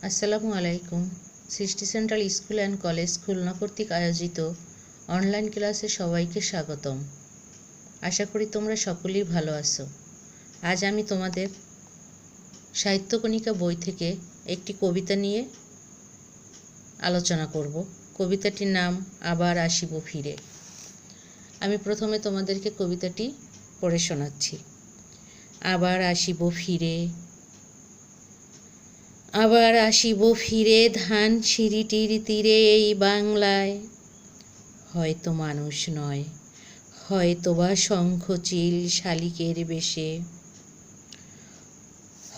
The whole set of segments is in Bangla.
আসসালামু আলাইকুম। সৃষ্টি central school and college Khulna কর্তৃক আয়োজিত অনলাইন ক্লাসে সবাইকে স্বাগতম। আশা করি তোমরা সকলেই ভালো আছো। আজ আমি তোমাদের সাহিত্যকণিকা বই থেকে একটি কবিতা নিয়ে আলোচনা করব। কবিতাটির নাম আবার আসিব ফিরে। আমি প্রথমে তোমাদেরকে কবিতাটি পড়ে শোনাচ্ছি। আবার আসিব ফিরে, আবার আসিব ফিরে ধান সিঁড়িটির তীরে এই বাংলায়। হয়তো মানুষ নয়, হয়তো বা শঙ্খচিল শালিকের বেশে,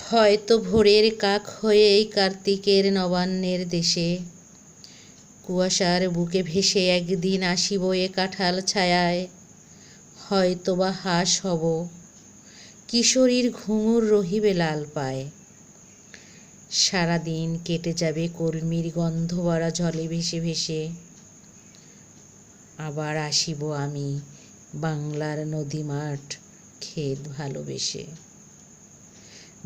হয়তো ভোরের কাক হয়ে এই কার্তিকের নবান্নের দেশে। কুয়াশার বুকে ভেসে একদিন আসিব এ কাঁঠাল ছায়ায়। হয়তো বা হাঁস হব, কিশোরীর ঘুঙুর রহিবে লাল পায়। সারাদিন কেটে যাবে কলমির গন্ধ ভরা জলে ভেসে ভেসে। আবার আসিব আমি বাংলার নদী মাঠ ক্ষেত ভালোবেসে।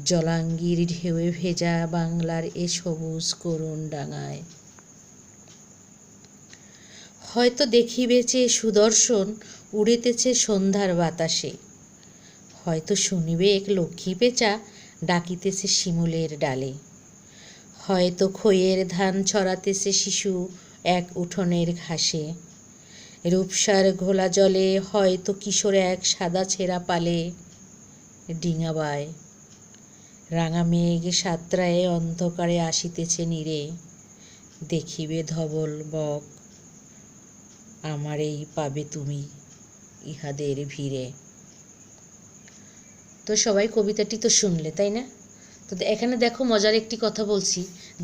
জলাঙ্গির ঢেউয়ে ভেজা বাংলার এ সবুজ করুণ ডাঙায়। হয়তো দেখিবেছে সুদর্শন উড়িতেছে সন্ধ্যার বাতাসে। হয়তো শুনিবে এক লক্ষ্মী পেঁচা ডাকিতেছে শিমুলের ডালে। হয়তো খইয়ের ধান ছড়াতেছে শিশু এক উঠোনের ঘাসে। রূপসার ঘোলা জলে হয়তো কিশোর এক সাদা ছেঁড়া পালে। ডিঙাবায় রাঙা মেঘ সাতরায়ে অন্ধকারে আসিতেছে নীরে। দেখিবে ধবল বক, আমারেই পাবে তুমি ইহাদের ভিড়ে। তো সবাই কবিতাটি তো শুনলে, তাই না? তো এখানে দেখো মজার একটি কথা বলছি।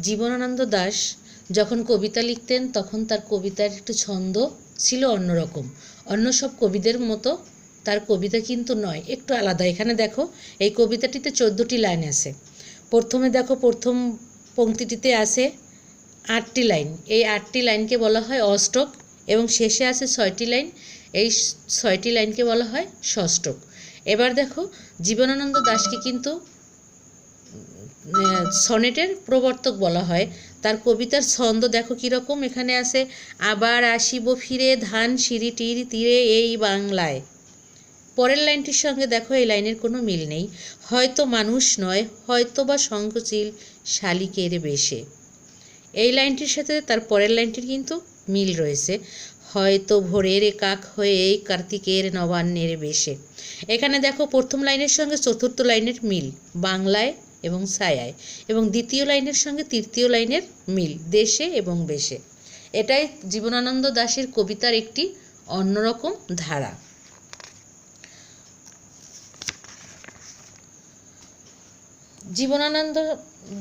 জীবনানন্দ দাশ যখন কবিতা লিখতেন তখন তার কবিতার একটু ছন্দ ছিল অন্যরকম। অন্য সব কবিদের মতো তার কবিতা কিন্তু নয়, একটু আলাদা। এখানে দেখো এই কবিতাটিতে 14টি লাইন আছে। প্রথমে দেখো প্রথম পংক্তিটিতে আছে 8টি লাইন। এই 8টি লাইনকে বলা হয় অষ্টক এবং শেষে আছে 6টি লাইন। এই 6টি লাইনকে বলা হয় ষষ্ঠক। এবার দেখো জীবনানন্দ দাশকে কিন্তু সনেটের প্রবর্তক বলা হয়। তার কবিতার ছন্দ দেখো কীরকম। এখানে আছে আবার আসিব ফিরে ধান সিঁড়িটির তীরে এই বাংলায়। পরের লাইনটির সঙ্গে দেখো এই লাইনের কোনো মিল নেই। হয়তো মানুষ নয়, হয়তো বা শঙ্খচিল শালিকের বেশে। এই লাইনটির সাথে তার পরের লাইনটির কিন্তু মিল রয়েছে। হয়তো ভোরের কাক হয়ে এই কার্তিকের নবান্নের বেশে। এখানে দেখো প্রথম লাইনের সঙ্গে চতুর্থ লাইনের মিল বাংলায় এবং ছায়ায়, এবং দ্বিতীয় লাইনের সঙ্গে তৃতীয় লাইনের মিল দেশে এবং বেশে। এটাই জীবনানন্দ দাশের কবিতার একটি অন্যরকম ধারা। জীবনানন্দ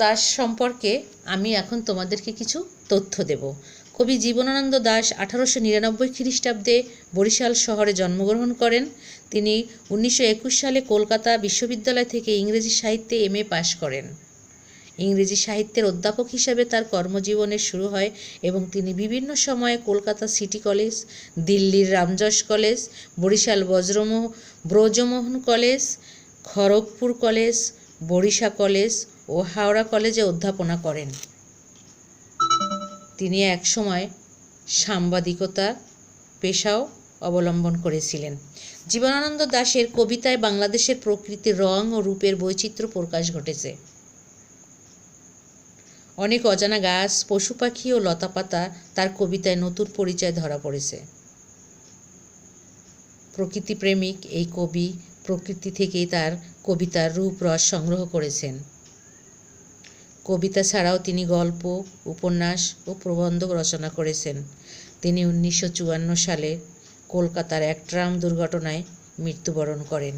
দাশ সম্পর্কে আমি এখন তোমাদেরকে কিছু তথ্য দেব। কবি জীবনানন্দ দাশ 1899 খ্রিস্টাব্দে বরিশাল শহরে জন্মগ্রহণ করেন। তিনি 1921 সালে কলকাতা বিশ্ববিদ্যালয় থেকে ইংরেজি সাহিত্যে MA পাশ করেন। ইংরেজি সাহিত্যের অধ্যাপক হিসাবে তার কর্মজীবনের শুরু হয় এবং তিনি বিভিন্ন সময়ে কলকাতা সিটি কলেজ, দিল্লির Ramjas college, Barishal Brajamohan college, Kharagpur college, Barisha college ও হাওড়া কলেজে অধ্যাপনা করেন। তিনি একসময় সাংবাদিকতার পেশাও অবলম্বন করেছিলেন। জীবনানন্দ দাশের কবিতায় বাংলাদেশের প্রকৃতির রং ও রূপের বৈচিত্র্য প্রকাশ ঘটেছে। অনেক অজানা গাছ, পশু পাখি ও লতাপাতা তার কবিতায় নতুন পরিচয় ধরা পড়েছে। প্রকৃতিপ্রেমিক এই কবি প্রকৃতি থেকেই তার কবিতার রূপ রস সংগ্রহ করেছেন। কবিতা ছাড়াও তিনি গল্প, উপন্যাস ও প্রবন্ধ রচনা করেছেন। তিনি 1954 সালে কলকাতার এক ট্রাম দুর্ঘটনায় মৃত্যুবরণ করেন।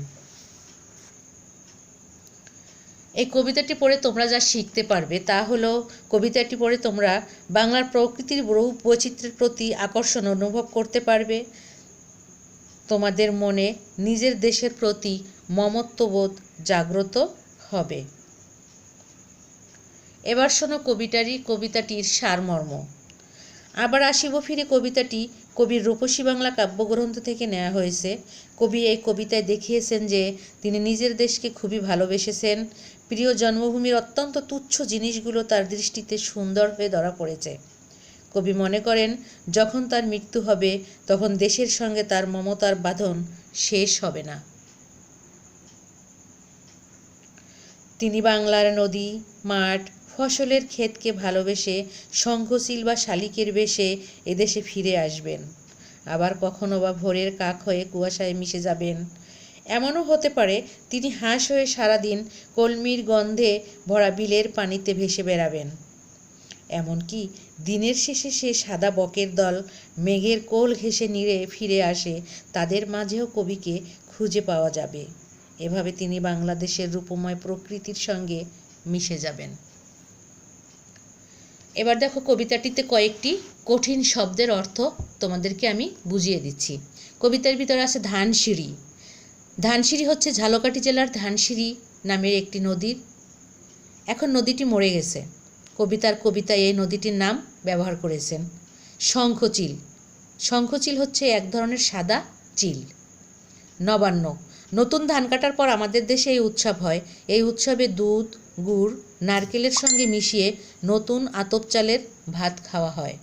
এই কবিতাটি পড়ে তোমরা যা শিখতে পারবে তা হলো, কবিতাটি পড়ে তোমরা বাংলার প্রকৃতির রূপ বৈচিত্র্যের প্রতি আকর্ষণ অনুভব করতে পারবে। তোমাদের মনে নিজের দেশের প্রতি মমত্ববোধ জাগ্রত হবে। এবার শোনো কবিতাটির সারমর্ম। আবার আসিব ফিরে কবিতাটি কবির রূপসী বাংলা কাব্যগ্রন্থ থেকে নেওয়া হয়েছে। কবি এই কবিতায় দেখিয়েছেন যে তিনি নিজের দেশকে খুবই ভালোবেসেছেন। প্রিয় জন্মভূমির অত্যন্ত তুচ্ছ জিনিসগুলো তার দৃষ্টিতে সুন্দর হয়ে ধরা পড়েছে। কবি মনে করেন যখন তার মৃত্যু হবে তখন দেশের সঙ্গে তার মমতার বাঁধন শেষ হবে না। তিনি বাংলার নদী, মাঠ, ফসলের ক্ষেতকে ভালোবেসে শঙ্খচিল বা শালিকের বেশে এদেশে ফিরে আসবেন। আবার কখনো বা ভোরের কাক হয়ে কুয়াশায় মিশে যাবেন। এমনও হতে পারে তিনি হাঁস হয়ে সারাদিন কলমির গন্ধে ভরা বিলের পানিতে ভেসে বেড়াবেন। এমনকি দিনের শেষে সে সাদা বকের দল মেঘের কোল ঘেঁষে নিড়ে ফিরে আসে, তাদের মাঝেও কবিকে খুঁজে পাওয়া যাবে। এভাবে তিনি বাংলাদেশের রূপময় প্রকৃতির সঙ্গে মিশে যাবেন। এবার দেখো কবিতাটিতে কয়েকটি কঠিন শব্দের অর্থ তোমাদেরকে আমি বুঝিয়ে দিচ্ছি। কবিতার ভিতরে আছে ধানসিঁড়ি। ধানসিঁড়ি হচ্ছে ঝালকাঠি জেলার ধানসিঁড়ি নামের একটি নদীর। এখন নদীটি মরে গেছে। কবিতায় এই নদীটির নাম ব্যবহার করেছেন। শঙ্খচিল। শঙ্খচিল হচ্ছে এক ধরনের সাদা চিল। নবান্ন। নতুন ধান কাটার পর আমাদের দেশে এই উৎসব হয়। এই উৎসবে দুধ, গুড়, নারকেলের সঙ্গে মিশিয়ে নতুন আতপ চালের ভাত খাওয়া হয়।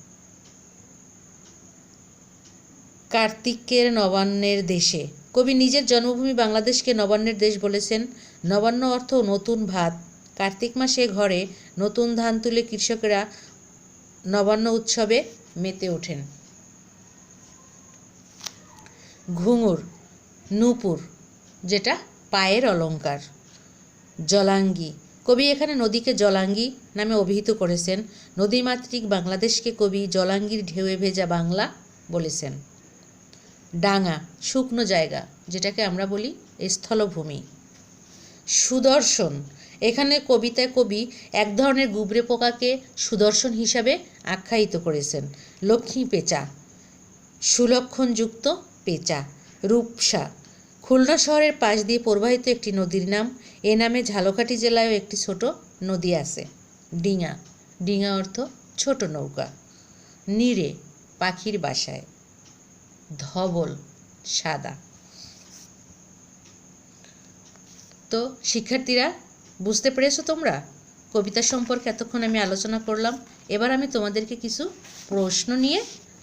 কার্তিকের নবান্নের দেশে। কবি নিজের জন্মভূমি বাংলাদেশকে নবান্নের দেশ বলেছেন। নবান্ন অর্থ নতুন ভাত। কার্তিক মাসে ঘরে নতুন ধান তুলে কৃষকেরা নবান্ন উৎসবে মেতে ওঠেন। ঘুঙুর, নূপুর, যেটা পায়ের অলঙ্কার। জলাঙ্গি। কবি এখানে নদীকে জলাঙ্গি নামে অভিহিত করেছেন। নদীমাতৃক বাংলাদেশকে কবি জলাঙ্গির ঢেউয়ে ভেজা বাংলা বলেছেন। ডাঙা, শুকনো জায়গা, যেটাকে আমরা বলি স্থলভূমি। সুদর্শন। এখানে কবিতায় কবি এক ধরনের গুবরে পোকাকে সুদর্শন হিসাবে আখ্যায়িত করেছেন। লক্ষ্মী পেঁচা, সুলক্ষণযুক্ত পেঁচা। রূপসা। খুলনা শহরের পাশ দিয়ে প্রবাহিত একটি নদীর নাম। এ নামে ঝালকাঠি জেলায়ও একটি ছোট নদী আছে। ডিঙা। ডিঙা অর্থ ছোট নৌকা। নিরে, পাখির বাসায়। ধবল, সাদা। তো শিক্ষার্থীরা, বুঝতে পেরেছো তোমরা কবিতা সম্পর্কে এতক্ষণ আমি আলোচনা করলাম। এবার আমি তোমাদেরকে কিছু প্রশ্ন নিয়ে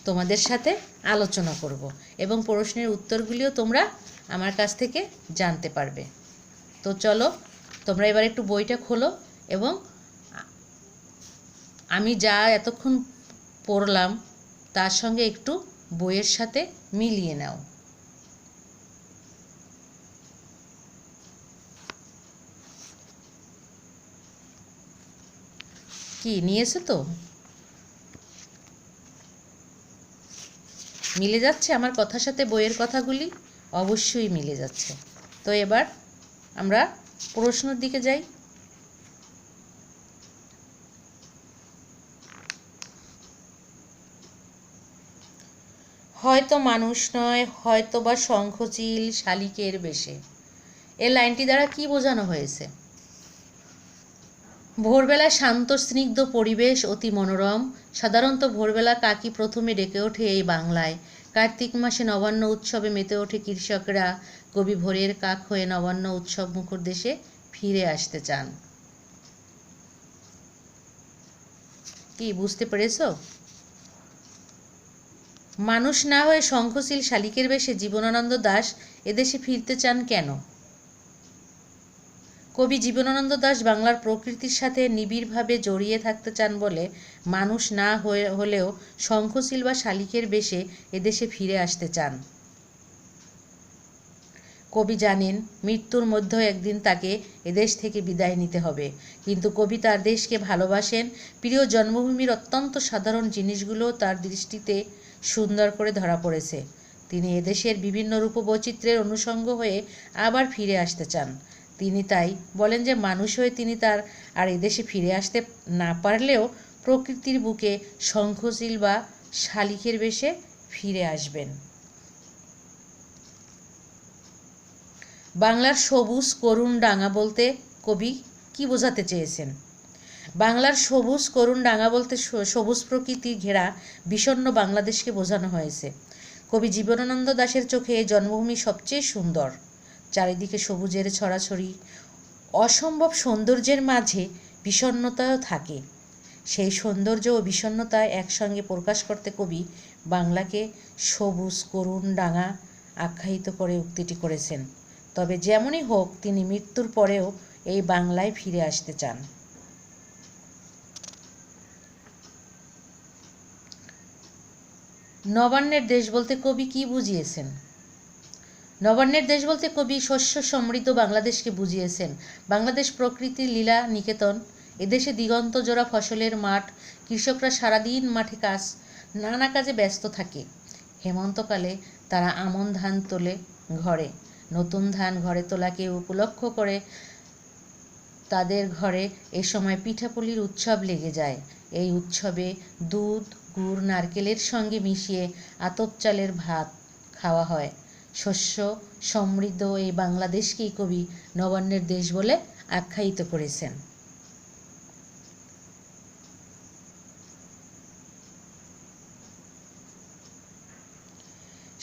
তোমাদের সাথে আলোচনা করব এবং প্রশ্নের উত্তরগুলিও তোমরা আমার কাছ থেকে জানতে পারবে। তো চলো তোমরা এবার একটু বইটা খোলো এবং আমি যা এতক্ষণ পড়লাম তার সঙ্গে একটু বইয়ের সাথে মিলিয়ে নাও। কি নিয়েছো তো? মিলে যাচ্ছে আমার কথার সাথে বইয়ের কথাগুলি? অবশ্যই মিলে যাচ্ছে। তো এবার আমরা প্রশ্নের দিকে যাই। হয়তো মানুষ নয়, হয়তো বা শঙ্খচিল শালিকের বেশে। এই লাইনটি দ্বারা কি বোঝানো হয়েছে? ভোরবেলা শান্ত স্নিগ্ধ পরিবেশ অতি মনোরম। সাধারণত ভোরবেলা কাকি প্রথমে ডেকে ওঠে এই বাংলায়। কার্তিক মাসে নবান্ন উৎসবে মেতে ওঠে কৃষকরা। কবি ভোরের কাক হয়ে নবান্ন উৎসব মুখর দেশে ফিরে আসতে চান। কি বুঝতে পেরেছো? মানুষ না হয়ে শঙ্খচিল শালিকের বেশে জীবনানন্দ দাশ এদেশে ফিরতে চান কেন? কবি জীবনানন্দ দাশ বাংলার প্রকৃতির সাথে নিবিড়ভাবে জড়িয়ে থাকতে চান বলে মানুষ না হলেও শঙ্খচিল বা শালিকের বেশে এদেশে ফিরে আসতে চান। কবি জানেন মৃত্যুর মধ্যেও একদিন তাকে এদেশ থেকে বিদায় নিতে হবে, কিন্তু কবি তার দেশকে ভালোবাসেন। প্রিয় জন্মভূমির অত্যন্ত সাধারণ জিনিসগুলো তার দৃষ্টিতে সুন্দর করে ধরা পড়েছে। তিনি এদেশের বিভিন্ন রূপবৈচিত্র্যের অনুষঙ্গ হয়ে আবার ফিরে আসতে চান। তিনি তাই বলেন যে মানুষ হয়ে তিনি তার আর এদেশে ফিরে আসতে না পারলেও প্রকৃতির বুকে শঙ্খচিল বা শালিকের বেশে ফিরে আসবেন। বাংলার সবুজ করুণ ডাঙা বলতে কবি কি বোঝাতে চেয়েছেন? বাংলার সবুজ করুণ ডাঙা বলতে সবুজ প্রকৃতি ঘেরা বিষণ্ণ বাংলাদেশকে বোঝানো হয়েছে। কবি জীবনানন্দ দাশের চোখে এই জন্মভূমি সবচেয়ে সুন্দর। চারিদিকে সবুজের ছড়াছড়ি, অসম্ভব সৌন্দর্যের মাঝে বিষণ্ণতাও থাকে। সেই সৌন্দর্য ও বিষণ্ণতা একসঙ্গে প্রকাশ করতে কবি বাংলাকে সবুজ করুণ ডাঙা আখ্যায়িত করে উক্তিটি করেছেন। তবে যেমনই হোক, তিনি মৃত্যুর পরেও এই বাংলায় ফিরে আসতে চান। নবান্নের দেশ বলতে কবি কি বুঝিয়েছেন? নবান্নের দেশ বলতে কবি শস্য সমৃদ্ধ বাংলাদেশকে বুঝিয়েছেন। বাংলাদেশ প্রকৃতির লীলা নিকেতন। এদেশে দিগন্ত জোড়া ফসলের মাঠ, কৃষকরা সারাদিন মাঠে নানা কাজে ব্যস্ত থাকে। হেমন্তকালে তারা আমন ধান তোলে ঘরে। নতুন ধান ঘরে তোলাকে উপলক্ষ করে তাদের ঘরে এ সময় পিঠাপুলির উৎসব লেগে যায়। এই উৎসবে দুধ, গুড়, নারকেলের সঙ্গে মিশিয়ে আতপ চালের ভাত খাওয়া হয়। শস্য সমৃদ্ধ এই বাংলাদেশকেই কবি নবান্নের দেশ বলে আখ্যায়িত করেছেন।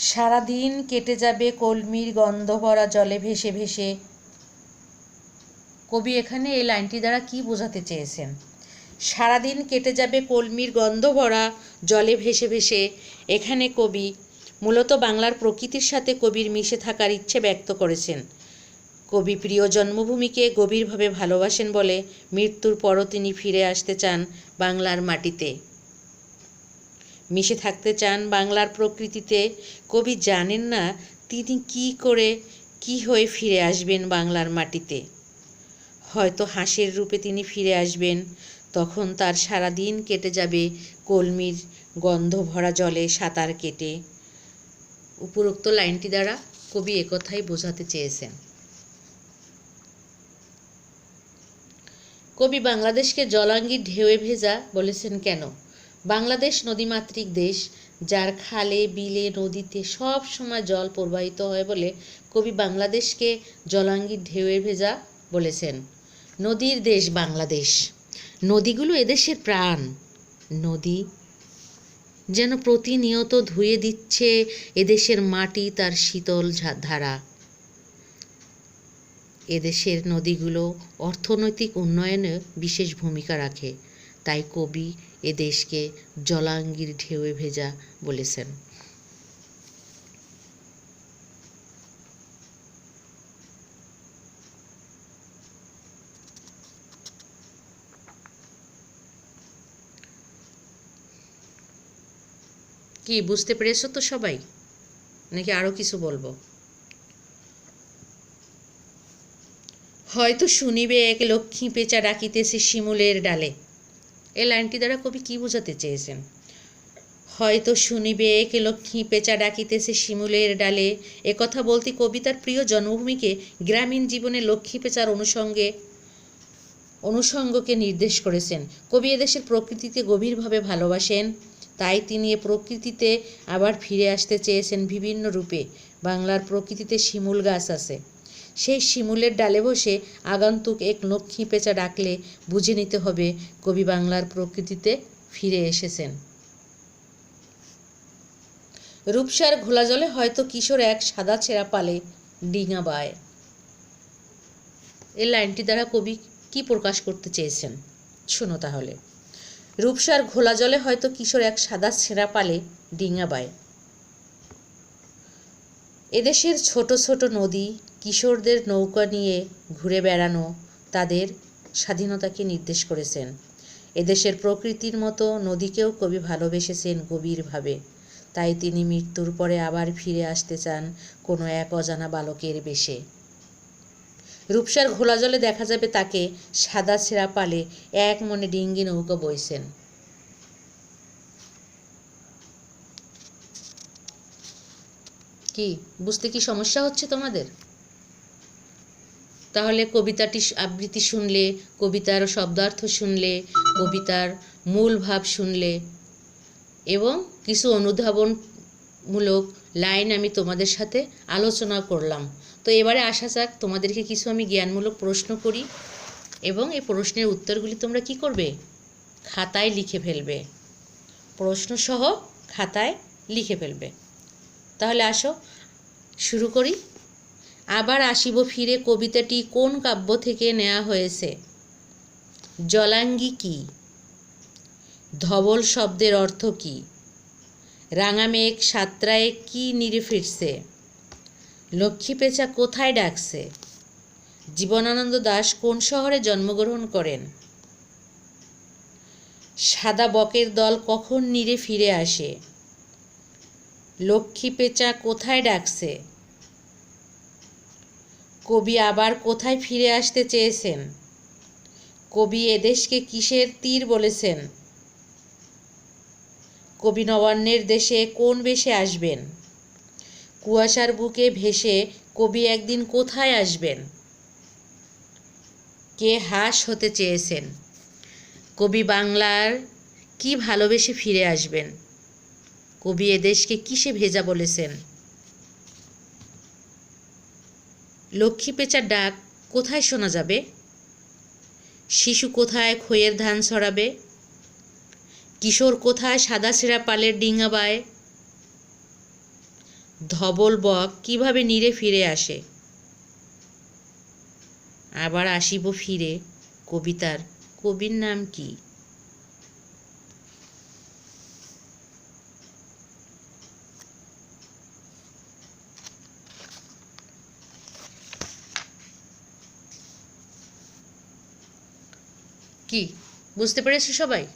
সারাদিন কেটে যাবে কলমির গন্ধ ভরা জলে ভেসে ভেসে। কবি এখানে এই লাইনটি দ্বারা কি বোঝাতে চেয়েছেন? সারাদিন কেটে যাবে কলমির গন্ধ ভরা জলে ভেসে ভেসে। এখানে কবি মূলত বাংলার প্রকৃতির সাথে কবির মিশে থাকার ইচ্ছে ব্যক্ত করেছেন। কবি প্রিয় জন্মভূমিকে গভীরভাবে ভালোবাসেন বলে মৃত্যুর পরও তিনি ফিরে আসতে চান বাংলার মাটিতে, মিশে থাকতে চান বাংলার প্রকৃতিতে। কবি জানেন না তিনি কি হয়ে ফিরে আসবেন বাংলার মাটিতে। হয়তো হাঁসের রূপে তিনি ফিরে আসবেন। তখন তার সারাদিন কেটে যাবে কলমির গন্ধ ভরা জলে সাঁতার কেটে। উপরোক্ত লাইনটি দ্বারা কবি একথাই বোঝাতে চেয়েছেন। কবি বাংলাদেশকে জলাঙ্গির ঢেউয়ে ভেজা বলেছেন কেন? বাংলাদেশ নদীমাতৃক দেশ, যার খালে, বিলে, নদীতে সব সময় জল প্রবাহিত হয় বলে কবি বাংলাদেশকে জলাঙ্গির ঢেউয়ে ভেজা বলেছেন। নদীর দেশ বাংলাদেশ। নদীগুলো এদেশের প্রাণ। নদী যেন প্রতিনিয়ত ধুয়ে দিচ্ছে এদেশের মাটি তার শীতল ধারা। এদেশের নদীগুলো অর্থনৈতিক উন্নয়নে বিশেষ ভূমিকা রাখে। তাই কবি এদেশকে জলাঙ্গির ঢেউয়ে ভেজা বলেছেন। কি বুঝতে পেরেছো তো সবাই, নাকি আরো কিছু বলবো? হয়তো শুনিবে এক লক্ষ্মী পেঁচা ডাকিতেছে শিমুলের ডালে। এই লাইনটি দ্বারা কবি কি বোঝাতে চেয়েছেন? হয়তো শুনিবে এক লক্ষ্মী পেঁচা ডাকিতেছে শিমুলের ডালে। একথা বলতে কবি তার প্রিয় জন্মভূমিকে গ্রামীণ জীবনে লক্ষ্মী পেঁচার অনুষঙ্গকে নির্দেশ করেছেন। কবি এদেশের প্রকৃতিকে গভীরভাবে ভালোবাসেন। তাই তিনি এ প্রকৃতিতে আবার ফিরে আসতে চেয়েছেন বিভিন্ন রূপে। বাংলার প্রকৃতিতে শিমুল গাছ আছে। সেই শিমুলের ডালে বসে আগন্তুক এক লক্ষ্মী পেঁচা ডাকলে বুঝে নিতে হবে কবি বাংলার প্রকৃতিতে ফিরে এসেছেন। রূপসার ঘোলা জলে হয়তো কিশোর এক সাদা ছেঁড়া পালে ডিঙা বায়। এই লাইনটি দ্বারা কবি কি প্রকাশ করতে চেয়েছেন? শোনো তাহলে। রূপসার ঘোলা জলে হয়তো কিশোর এক সাদা ছেঁড়া পালে ডিঙা বায়। এদেশের ছোট ছোট নদী কিশোরদের নৌকা নিয়ে ঘুরে বেড়ানো তাদের স্বাধীনতাকে নির্দেশ করেছেন। এদেশের প্রকৃতির মতো নদীকেও কবি ভালোবেসেছেন গভীরভাবে। তাই তিনি মৃত্যুর পরে আবার ফিরে আসতে চান কোনো এক অজানা বালকের বেশে। রূপসার ঘোলা জলে দেখা যাবে তাকে সাদা ছেঁড়া পালে এক মনে ডিঙ্গি নৌকা বইছেন। কি বুঝতে কি সমস্যা হচ্ছে তোমাদের? তাহলে কবিতাটি আবৃত্তি শুনলে, কবিতার শব্দার্থ শুনলে, কবিতার মূল ভাব শুনলে এবং কিছু অনুধাবনমূলক লাইন আমি তোমাদের সাথে আলোচনা করলাম। তো এবারে আসা যাক, তোমাদেরকে কিছু আমি জ্ঞানমূলক প্রশ্ন করি। এবং এই প্রশ্নের উত্তরগুলি তোমরা কি করবে, খাতায় লিখে ফেলবে, প্রশ্নসহ খাতায় লিখে ফেলবে। তাহলে আসো শুরু করি। আবার আসিব ফিরে কবিতাটি কোন কাব্য থেকে নেওয়া হয়েছে? জলাঙ্গি কি? ধবল শব্দের অর্থ কি? রাঙা মেঘ সাতরায় কি নিরে ফিরছে? লক্ষ্মী পেঁচা কোথায় ডাকছে? জীবনানন্দ দাশ কোন শহরে জন্মগ্রহণ করেন? সাদা বকের দল কখন নিরে ফিরে আসে? লক্ষ্মী পেঁচা কোথায় ডাকছে? কবি আবার কোথায় ফিরে আসতে চেয়েছেন? কবি এদেশকে কিসের তীর বলেছেন? কবি নবান্নের দেশে কোন বেশে আসবেন? কুয়াশার বুকে ভেসে কবি একদিন কোথায় আসবেন? কে হাঁস হতে চেয়েছেন? কবি বাংলার কি ভালোবেসে ফিরে আসবেন? কবি এদেশকে কিসে ভেজা বলেছেন? লক্ষ্মী পেঁচার ডাক কোথায় শোনা যাবে? শিশু কোথায় খইয়ের ধান ছড়াবে? কিশোর কোথায় সাদা ছেঁড়া পালের ডিঙা বায়? ধবল বক কিভাবে নিরে ফিরে আসে? আবার আসিব ফিরে কবিতার কবির নাম কি? কি বুঝতে পেরেছো সবাই?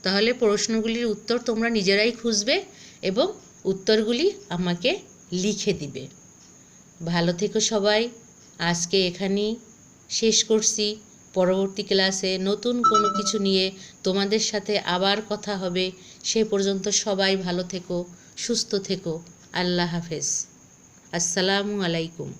তাহলে প্রশ্নগুলির উত্তর তোমরা নিজেরাই খুঁজবে এবং উত্তরগুলি আমাকে লিখে দিবে। ভালো থেকো সবাই। আজকে এখানেই শেষ করছি। পরবর্তী ক্লাসে নতুন কোনো কিছু নিয়ে তোমাদের সাথে আবার কথা হবে। সে পর্যন্ত সবাই ভালো থেকো, সুস্থ থেকো। আল্লাহ হাফেজ। আসসালামু আলাইকুম।